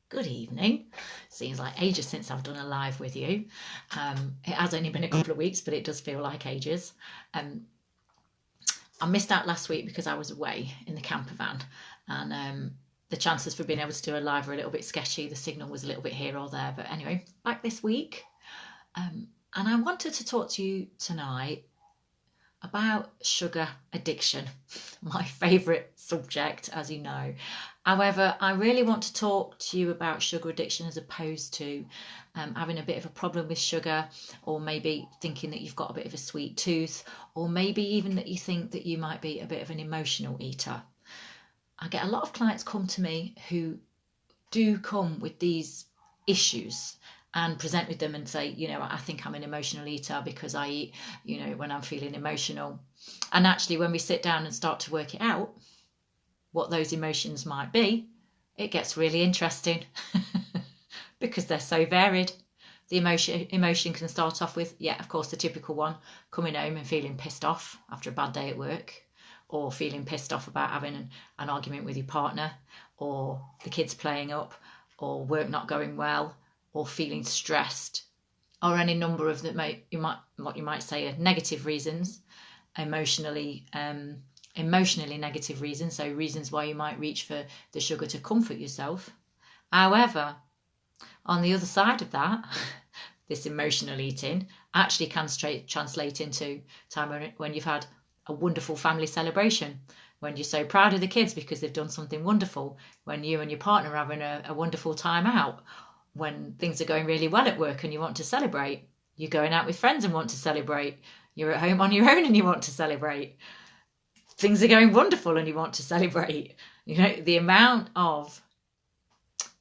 Good evening. Seems like ages since I've done a live with you. It has only been a couple of weeks, but it does feel like ages. I missed out last week because I was away in the camper van, and the chances for being able to do a live were a little bit sketchy. The signal was a little bit here or there, but anyway, back this week. And I wanted to talk to you tonight about sugar addiction, my favourite subject, as you know. However, I really want to talk to you about sugar addiction as opposed to having a bit of a problem with sugar, or maybe thinking that you've got a bit of a sweet tooth, or maybe even that you think that you might be a bit of an emotional eater. I get a lot of clients come to me who do come with these issues and present with them and say, I think I'm an emotional eater because I eat, when I'm feeling emotional. And actually, when we sit down and start to work it out, what those emotions might be, it gets really interesting because they're so varied. The emotion can start off with, of course, the typical one, coming home and feeling pissed off after a bad day at work, or feeling pissed off about having an argument with your partner, or the kids playing up, or work not going well, or feeling stressed, or any number of what you might say are negative reasons, emotionally negative reasons, so reasons why you might reach for the sugar to comfort yourself. However, on the other side of that, this emotional eating actually can translate into time when you've had a wonderful family celebration, when you're so proud of the kids because they've done something wonderful, when you and your partner are having a wonderful time out, when things are going really well at work and you want to celebrate. You're going out with friends and want to celebrate. You're at home on your own and you want to celebrate. Things are going wonderful and you want to celebrate. The amount of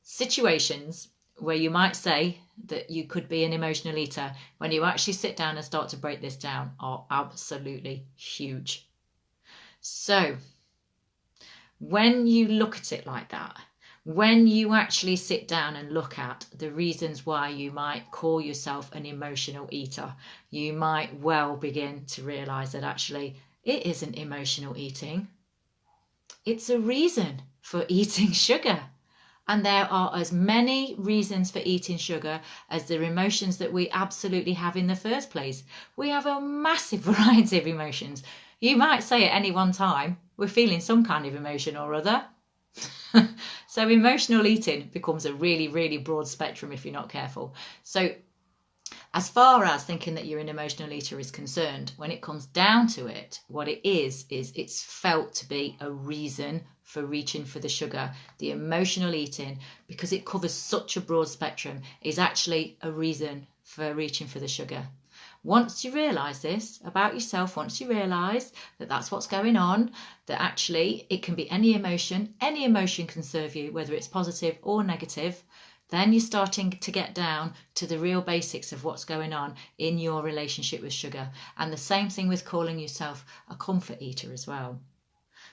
situations where you might say that you could be an emotional eater, when you actually sit down and start to break this down, are absolutely huge. So when you look at it like that, when you actually sit down and look at the reasons why you might call yourself an emotional eater, you might well begin to realise that actually it isn't emotional eating. It's a reason for eating sugar. And there are as many reasons for eating sugar as there are emotions that we absolutely have in the first place. We have a massive variety of emotions. You might say at any one time, we're feeling some kind of emotion or other. So emotional eating becomes a really, really broad spectrum if you're not careful. So as far as thinking that you're an emotional eater is concerned, when it comes down to it, what it is it's felt to be a reason for reaching for the sugar. The emotional eating, because it covers such a broad spectrum, is actually a reason for reaching for the sugar. Once you realise this about yourself, once you realise that that's what's going on, that actually it can be any emotion can serve you, whether it's positive or negative, then you're starting to get down to the real basics of what's going on in your relationship with sugar. And the same thing with calling yourself a comfort eater as well,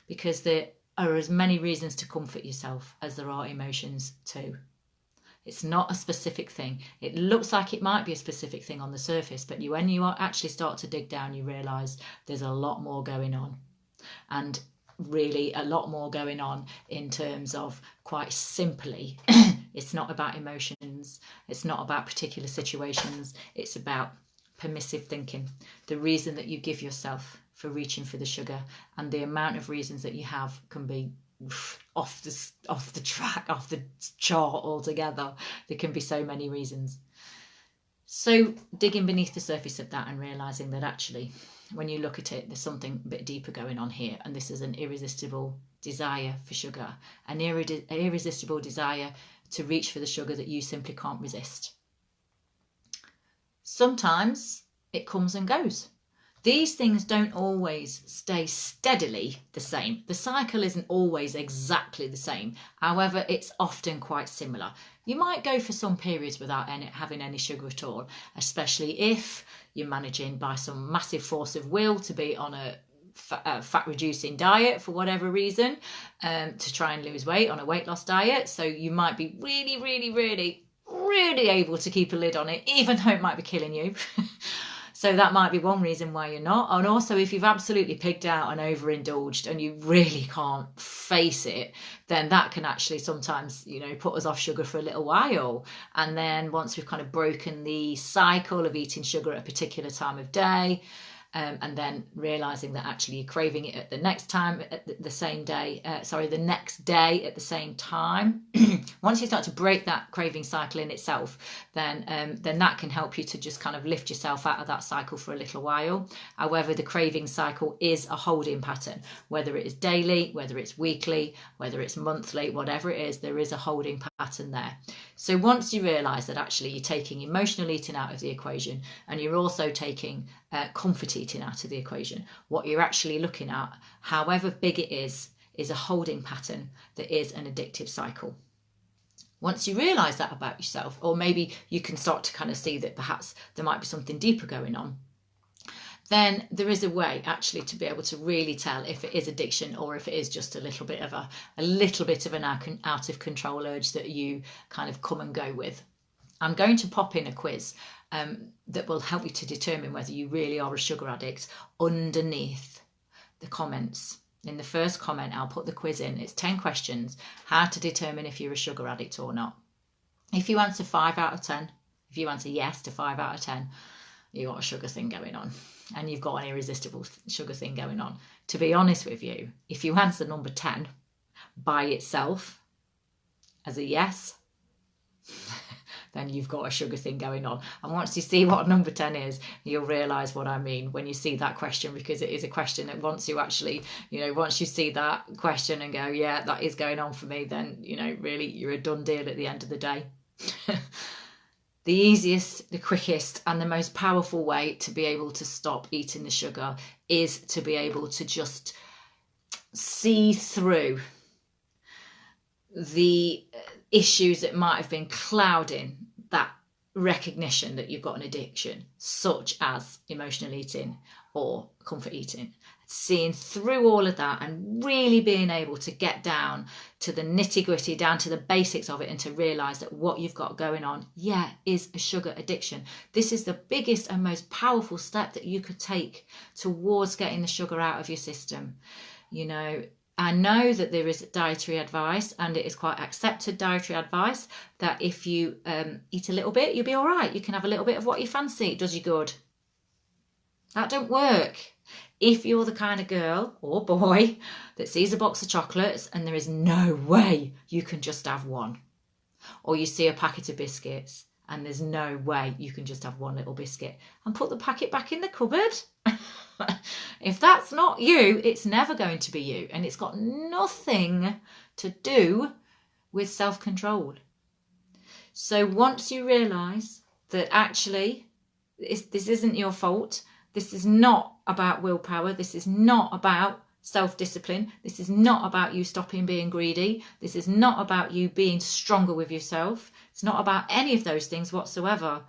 because there are as many reasons to comfort yourself as there are emotions too. It's not a specific thing. It looks like it might be a specific thing on the surface, but when you actually start to dig down, you realise there's a lot more going on. And really a lot more going on in terms of, quite simply, it's not about emotions. It's not about particular situations. It's about permissive thinking. The reason that you give yourself for reaching for the sugar, and the amount of reasons that you have can be off the track, off the chart altogether. There can be so many reasons. So digging beneath the surface of that and realising that actually, when you look at it, there's something a bit deeper going on here, and this is an irresistible desire for sugar, an irresistible desire to reach for the sugar that you simply can't resist. Sometimes it comes and goes. These things don't always stay steadily the same. The cycle isn't always exactly the same. However, it's often quite similar. You might go for some periods without having any sugar at all, especially if you're managing by some massive force of will to be on a fat reducing diet for whatever reason, to try and lose weight on a weight loss diet. So you might be really, really, really, really able to keep a lid on it, even though it might be killing you. So that might be one reason why you're not. And also, if you've absolutely pigged out and overindulged and you really can't face it, then that can actually sometimes, put us off sugar for a little while. And then once we've kind of broken the cycle of eating sugar at a particular time of day, and then realizing that actually you're craving it at the next time at the next day at the same time. Once you start to break that craving cycle in itself, then that can help you to just kind of lift yourself out of that cycle for a little while. However, the craving cycle is a holding pattern, whether it is daily, whether it's weekly, whether it's monthly, whatever it is, there is a holding pattern there. So once you realize that actually you're taking emotional eating out of the equation, and you're also taking comfort eating out of the equation, what you're actually looking at, however big it is a holding pattern that is an addictive cycle. Once you realize that about yourself, or maybe you can start to kind of see that perhaps there might be something deeper going on, then there is a way actually to be able to really tell if it is addiction or if it is just a little bit of an out of control urge that you kind of come and go with. I'm going to pop in a quiz that will help you to determine whether you really are a sugar addict underneath the comments. In the first comment, I'll put the quiz in. It's 10 questions, how to determine if you're a sugar addict or not. If you answer 5 out of 10, if you answer yes to 5 out of 10, you've got a sugar thing going on, and you've got an irresistible sugar thing going on. To be honest with you, if you answer number 10 by itself as a yes, then you've got a sugar thing going on. And once you see what number 10 is, you'll realise what I mean when you see that question, because it is a question that once you actually, once you see that question and go, yeah, that is going on for me, then, really you're a done deal at the end of the day. The easiest, the quickest, and the most powerful way to be able to stop eating the sugar is to be able to just see through the issues that might have been clouding that recognition that you've got an addiction, such as emotional eating or comfort eating. Seeing through all of that and really being able to get down to the nitty-gritty, down to the basics of it, and to realise that what you've got going on, is a sugar addiction. This is the biggest and most powerful step that you could take towards getting the sugar out of your system. I know that there is dietary advice, and it is quite accepted dietary advice, that if you eat a little bit, you'll be all right. You can have a little bit of what you fancy. It does you good. That don't work. If you're the kind of girl or boy that sees a box of chocolates and there is no way you can just have one, or you see a packet of biscuits and there's no way you can just have one little biscuit and put the packet back in the cupboard, if that's not you, it's never going to be you, and it's got nothing to do with self-control. So once you realise that actually this isn't your fault, this is not about willpower, this is not about self-discipline, this is not about you stopping being greedy, this is not about you being stronger with yourself, it's not about any of those things whatsoever.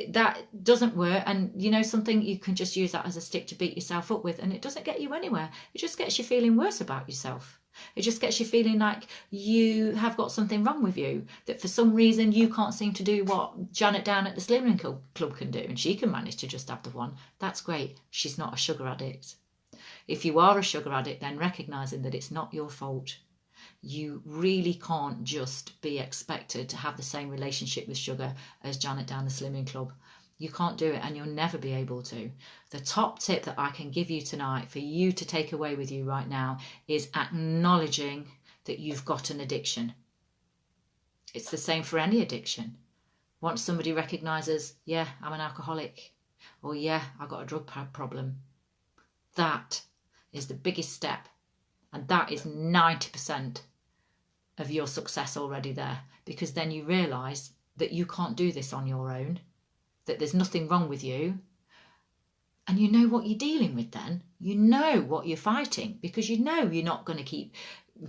That doesn't work, and something, you can just use that as a stick to beat yourself up with, and it doesn't get you anywhere. It just gets you feeling worse about yourself. It just gets you feeling like you have got something wrong with you, that for some reason you can't seem to do what Janet down at the Slimming Club can do, and she can manage to just have the one. That's great. She's not a sugar addict. If you are a sugar addict, then recognising that it's not your fault. You really can't just be expected to have the same relationship with sugar as Janet down the Slimming Club. You can't do it, and you'll never be able to. The top tip that I can give you tonight for you to take away with you right now is acknowledging that you've got an addiction. It's the same for any addiction. Once somebody recognises, yeah, I'm an alcoholic, or yeah, I've got a drug problem, that is the biggest step, and that is 90% of your success already there, because then you realise that you can't do this on your own, that there's nothing wrong with you, and you know what you're dealing with then. You know what you're fighting, because you know you're not going to keep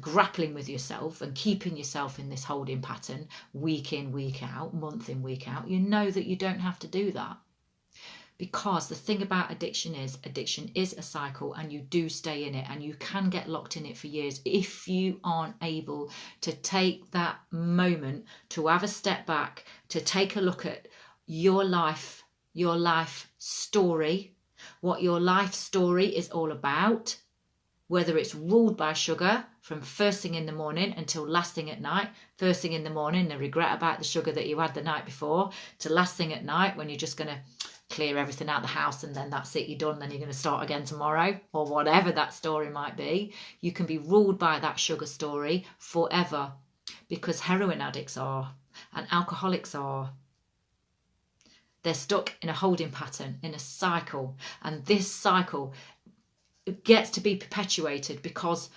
grappling with yourself and keeping yourself in this holding pattern week in, week out, month in, week out. You know that you don't have to do that. Because the thing about addiction is a cycle, and you do stay in it, and you can get locked in it for years if you aren't able to take that moment to have a step back, to take a look at your life, your life story, what your life story is all about, whether it's ruled by sugar from first thing in the morning until last thing at night. First thing in the morning, the regret about the sugar that you had the night before, to last thing at night when you're just going to clear everything out the house and then that's it, you're done, then you're going to start again tomorrow, or whatever that story might be. You can be ruled by that sugar story forever, because heroin addicts are, and alcoholics are. They're stuck in a holding pattern, in a cycle, and this cycle gets to be perpetuated because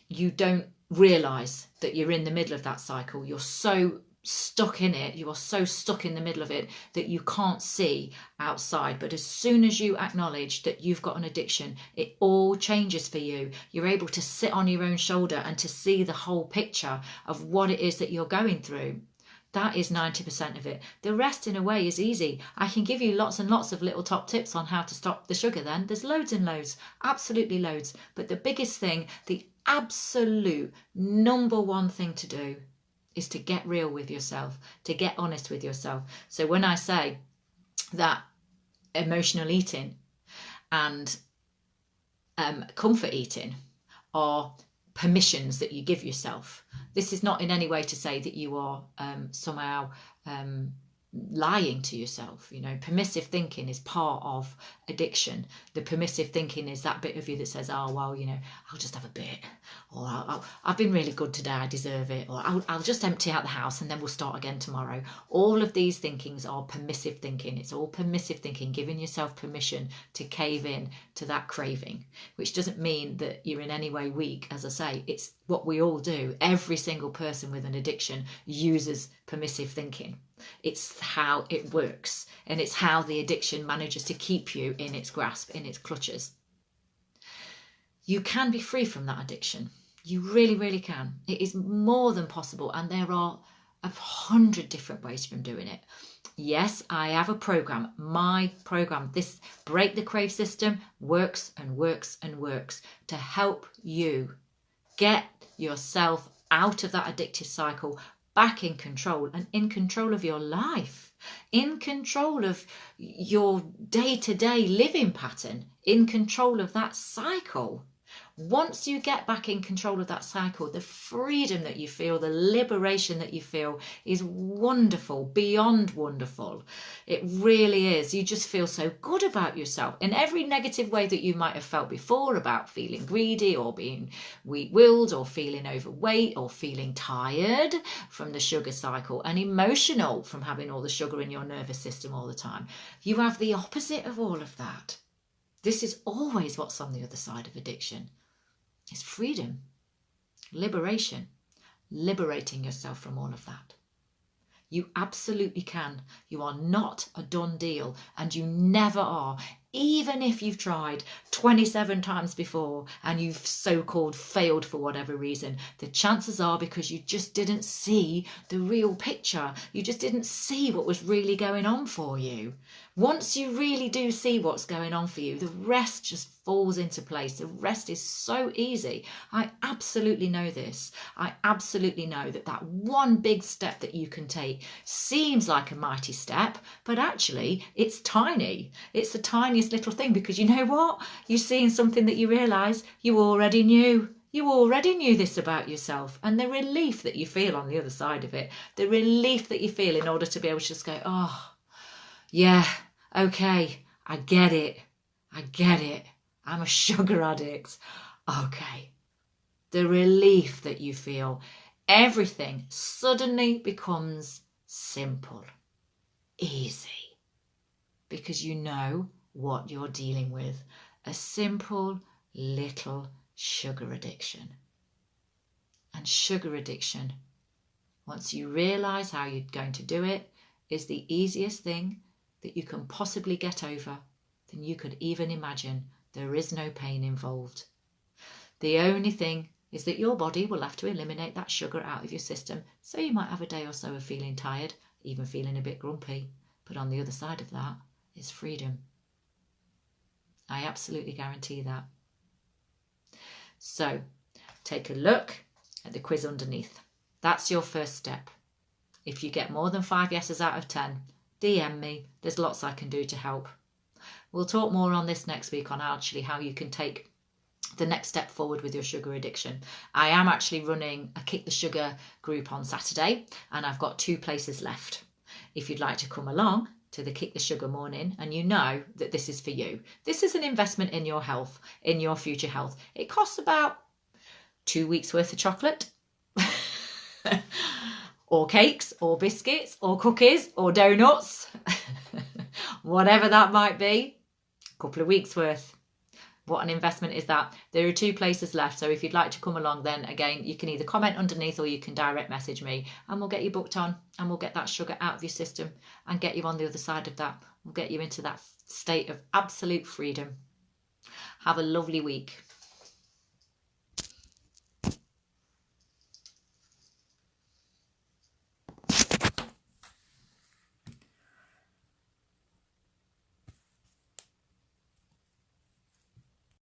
you don't realize that you're in the middle of that cycle. You're so stuck in it, you are so stuck in the middle of it that you can't see outside. But as soon as you acknowledge that you've got an addiction, it all changes for you. You're able to sit on your own shoulder and to see the whole picture of what it is that you're going through. That is 90% of it. The rest, in a way, is easy. I can give you lots and lots of little top tips on how to stop the sugar then. There's loads and loads, absolutely loads. But the biggest thing, the absolute number one thing to do is to get real with yourself, to get honest with yourself. So when I say that emotional eating and comfort eating are permissions that you give yourself, this is not in any way to say that you are somehow lying to yourself. You know, permissive thinking is part of addiction. The permissive thinking is that bit of you that says, oh, well, you know, I'll just have a bit, or I've been really good today, I deserve it, or I'll just empty out the house and then we'll start again tomorrow. All of these thinkings are permissive thinking. It's all permissive thinking, giving yourself permission to cave in to that craving, which doesn't mean that you're in any way weak. As I say, it's what we all do. Every single person with an addiction uses permissive thinking. It's how it works, and it's how the addiction manages to keep you in its grasp, in its clutches. You can be free from that addiction. You really, really can. It is more than possible, and there are 100 different ways from doing it. Yes, I have a program. My program, this Break the Crave system, works and works and works to help you get yourself out of that addictive cycle, back in control, and in control of your life, in control of your day-to-day living pattern, in control of that cycle. Once you get back in control of that cycle, the freedom that you feel, the liberation that you feel is wonderful, beyond wonderful. It really is. You just feel so good about yourself in every negative way that you might have felt before, about feeling greedy or being weak-willed or feeling overweight or feeling tired from the sugar cycle and emotional from having all the sugar in your nervous system all the time. You have the opposite of all of that. This is always what's on the other side of addiction. It's freedom, liberation, liberating yourself from all of that. You absolutely can. You are not a done deal, and you never are. Even if you've tried 27 times before and you've so-called failed for whatever reason, the chances are because you just didn't see the real picture. You just didn't see what was really going on for you. Once you really do see what's going on for you, the rest just falls into place. The rest is so easy. I absolutely know this. I absolutely know that that one big step that you can take seems like a mighty step, but actually it's tiny. It's the tiniest little thing, because you know what? You're seeing something that you realise you already knew. You already knew this about yourself, and the relief that you feel on the other side of it, the relief that you feel in order to be able to just go, oh, yeah, okay, I get it. I get it. I'm a sugar addict. Okay. The relief that you feel, everything suddenly becomes simple, easy, because you know what you're dealing with. A simple little sugar addiction. And sugar addiction, once you realise how you're going to do it, is the easiest thing that you can possibly get over than you could even imagine. There is no pain involved. The only thing is that your body will have to eliminate that sugar out of your system, so you might have a day or so of feeling tired, even feeling a bit grumpy. But on the other side of that is freedom. I absolutely guarantee that. So take a look at the quiz underneath. That's your first step. If you get more than 5 yeses out of 10, DM me. There's lots I can do to help. We'll talk more on this next week on actually how you can take the next step forward with your sugar addiction. I am actually running a Kick the Sugar group on Saturday, and I've got 2 places left. If you'd like to come along to the Kick the Sugar morning and you know that this is for you, this is an investment in your health, in your future health. It costs about 2 weeks worth of chocolate or cakes or biscuits or cookies or donuts, whatever that might be, a couple of weeks worth. What an investment is that? There are 2 places left, so if you'd like to come along, then again, you can either comment underneath or you can direct message me, and we'll get you booked on, and we'll get that sugar out of your system and get you on the other side of that. We'll get you into that state of absolute freedom. Have a lovely week.